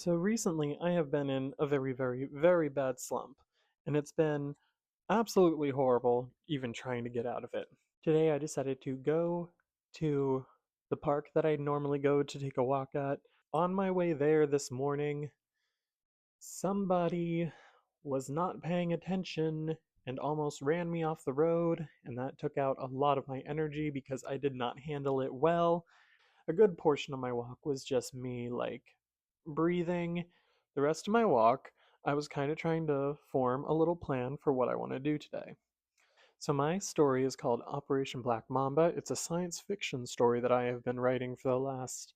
So recently, I have been in a very, very, very bad slump, and it's been absolutely horrible even trying to get out of it. Today, I decided to go to the park that I normally go to take a walk at. On my way there this morning, somebody was not paying attention and almost ran me off the road, and that took out a lot of my energy because I did not handle it well. A good portion of my walk was just me, like, breathing. The rest of my walk, I was kind of trying to form a little plan for what I want to do today. So, my story is called Operation Black Mamba. It's a science fiction story that I have been writing for the last,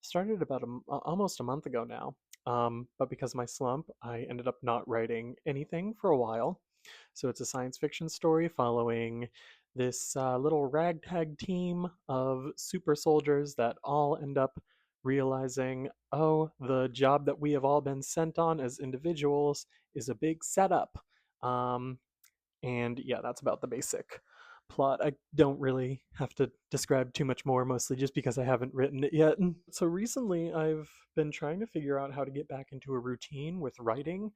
started about almost a month ago now. But because of my slump, I ended up not writing anything for a while. So it's a science fiction story following this little ragtag team of super soldiers that all end up realizing, oh, the job that we have all been sent on as individuals is a big setup. Um, and yeah, that's about the basic plot. I don't really have to describe too much more, mostly just because I haven't written it yet. So recently, I've been trying to figure out how to get back into a routine with writing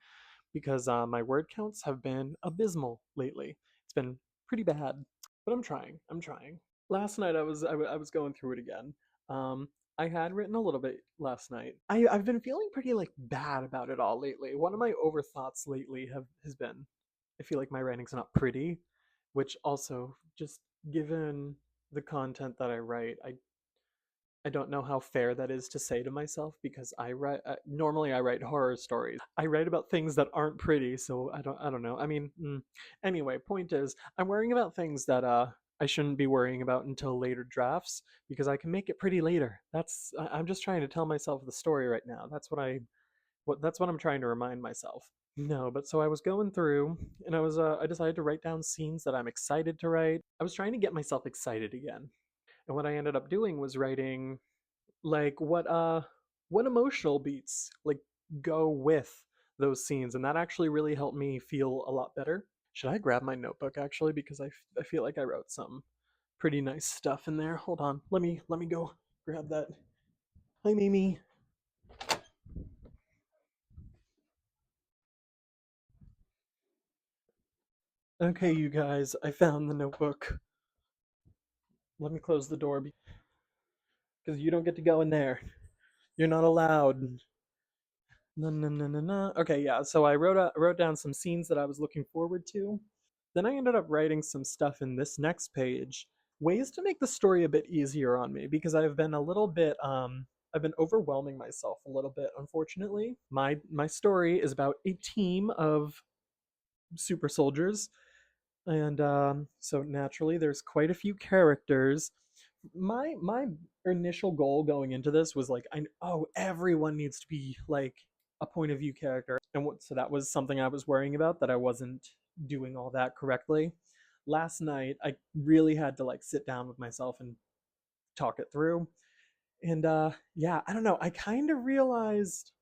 because my word counts have been abysmal lately. It's been pretty bad, but I'm trying. I'm trying. Last night I was going through it again. Um, I had written a little bit last night. I've been feeling pretty like bad about it all lately. One of my overthoughts lately have has been I feel like my writing's not pretty, which also just given the content that I write, I don't know how fair that is to say to myself because I write normally I write horror stories. I write about things that aren't pretty, so I don't know. I mean, anyway, point is I'm worrying about things that I shouldn't be worrying about until later drafts because I can make it pretty later. I'm just trying to tell myself the story right now. That's what I'm trying to remind myself. No, but so I was going through and I decided to write down scenes that I'm excited to write. I was trying to get myself excited again. And what I ended up doing was writing like what emotional beats like go with those scenes, and that actually really helped me feel a lot better. Should I grab my notebook actually because I feel like I wrote some pretty nice stuff in there. Hold on. Let me go grab that. Hi Mimi. Okay, you guys, I found the notebook. Let me close the door because you don't get to go in there. You're not allowed. No, no, no, no, no. Okay, yeah. So I wrote down some scenes that I was looking forward to. Then I ended up writing some stuff in this next page, ways to make the story a bit easier on me because I've been overwhelming myself a little bit, unfortunately. My story is about a team of super soldiers, and so naturally there's quite a few characters. My initial goal going into this was like, everyone needs to be like a point of view character, and so that was something I was worrying about, that I wasn't doing all that correctly. Last night I really had to like sit down with myself and talk it through, and yeah, I don't know, I kind of realized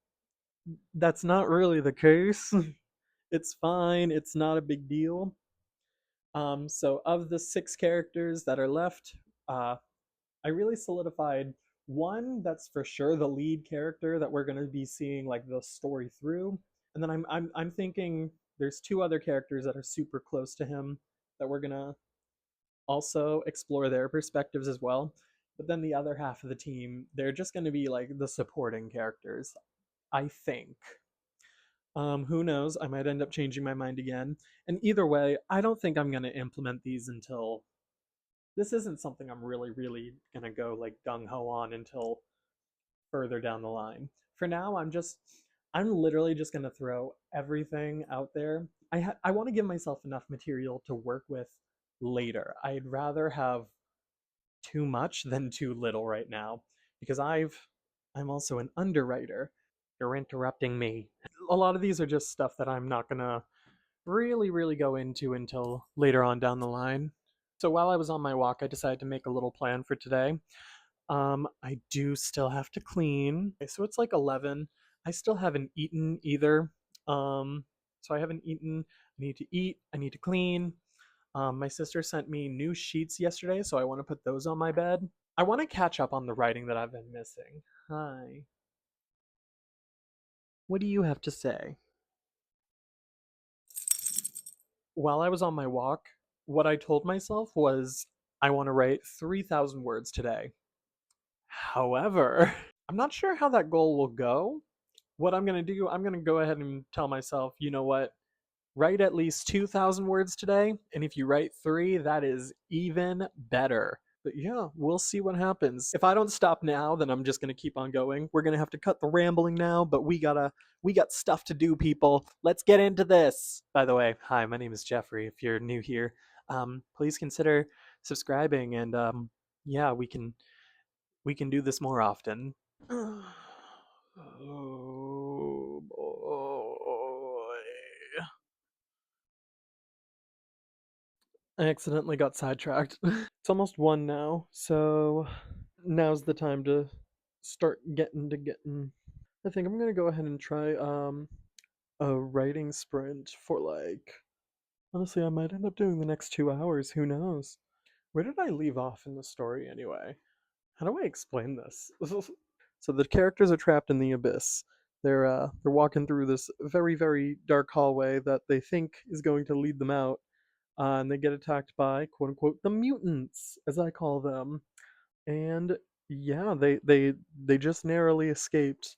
that's not really the case. It's fine, it's not a big deal. So of the six characters that are left, uh, I really solidified one that's for sure the lead character that we're going to be seeing like the story through, and then I'm thinking there's two other characters that are super close to him that we're going to also explore their perspectives as well. But then the other half of the team, they're just going to be like the supporting characters, I think. Who knows? I might end up changing my mind again. And either way, I don't think I'm going to implement these until this isn't something I'm really gonna go like gung ho on until further down the line. For now, I'm literally just gonna throw everything out there. I want to give myself enough material to work with later. I'd rather have too much than too little right now because I'm also an underwriter. You're interrupting me. A lot of these are just stuff that I'm not gonna really go into until later on down the line. So while I was on my walk, I decided to make a little plan for today. I do still have to clean. Okay, so it's like 11. I still haven't eaten either. So I haven't eaten. I need to eat. I need to clean. My sister sent me new sheets yesterday, so I want to put those on my bed. I want to catch up on the writing that I've been missing. Hi. What do you have to say? While I was on my walk, what I told myself was I want to write 3,000 words today. However, I'm not sure how that goal will go. What I'm going to do, I'm going to go ahead and tell myself, you know what? Write at least 2,000 words today. And if you write three, that is even better. But yeah, we'll see what happens. If I don't stop now, then I'm just gonna keep on going. We're gonna have to cut the rambling now, but we got stuff to do, people. Let's get into this. By the way, hi, my name is Jeffrey. If you're new here, please consider subscribing, and yeah, we can do this more often. Oh boy. I accidentally got sidetracked. It's almost one now, so now's the time to start getting. I think I'm gonna go ahead and try a writing sprint for like honestly I might end up doing the next 2 hours, who knows? Where did I leave off in the story anyway? How do I explain this? So the characters are trapped in the abyss. They're walking through this very, very dark hallway that they think is going to lead them out, and they get attacked by quote unquote the mutants, as I call them. And yeah, they just narrowly escaped.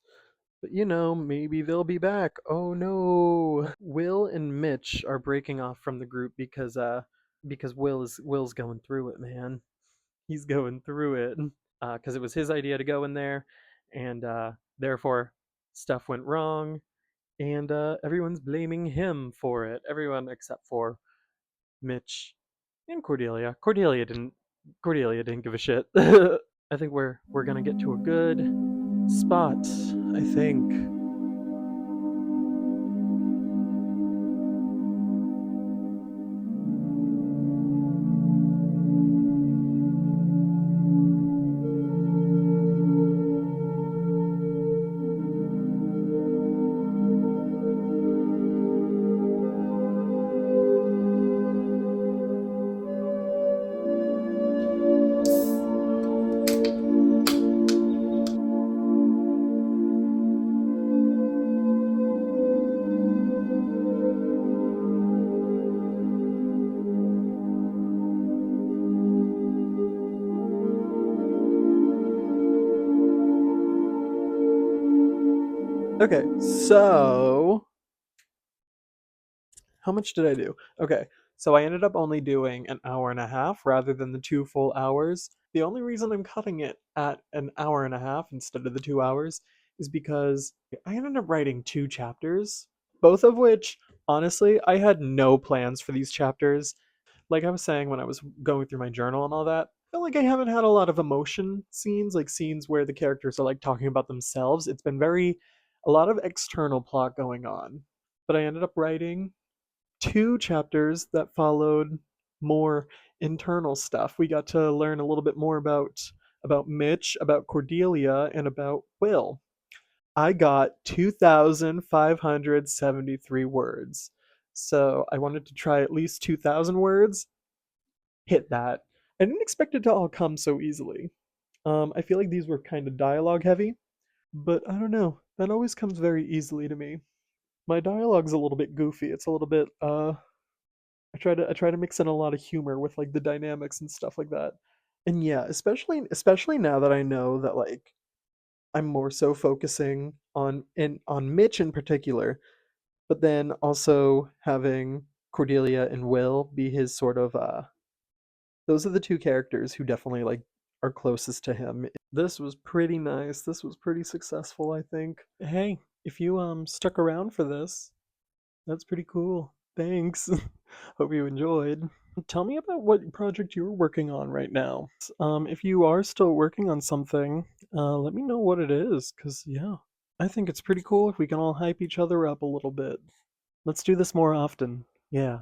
But maybe they'll be back. Oh no. Will and Mitch are breaking off from the group because Will's going through it, man. He's going through it. Because it was his idea to go in there, and therefore stuff went wrong, and everyone's blaming him for it. Everyone except for Mitch and Cordelia. Cordelia didn't give a shit. I think we're gonna get to a good spot. I think. Okay, so how much did I do? Okay, so I ended up only doing an hour and a half rather than the 2 full hours. The only reason I'm cutting it at an hour and a half instead of the 2 hours is because I ended up writing two chapters, both of which, honestly, I had no plans for these chapters. Like I was saying when I was going through my journal and all that, I feel like I haven't had a lot of emotion scenes, like scenes where the characters are like talking about themselves. It's been a lot of external plot going on. But I ended up writing two chapters that followed more internal stuff. We got to learn a little bit more about Mitch, about Cordelia, and about Will. I got 2,573 words. So I wanted to try at least 2,000 words, hit that. I didn't expect it to all come so easily. I feel like these were kind of dialogue heavy, but I don't know. That always comes very easily to me. My dialogue's a little bit goofy. It's a little bit I try to mix in a lot of humor with like the dynamics and stuff like that. And yeah, especially now that I know that like I'm more so focusing on Mitch in particular, but then also having Cordelia and Will be his sort of those are the two characters who definitely like are closest to him. This was pretty nice. This was pretty successful, I think. Hey, if you stuck around for this, that's pretty cool. Thanks. Hope you enjoyed. Tell me about what project you're working on right now. If you are still working on something, let me know what it is, because, yeah, I think it's pretty cool if we can all hype each other up a little bit. Let's do this more often. Yeah.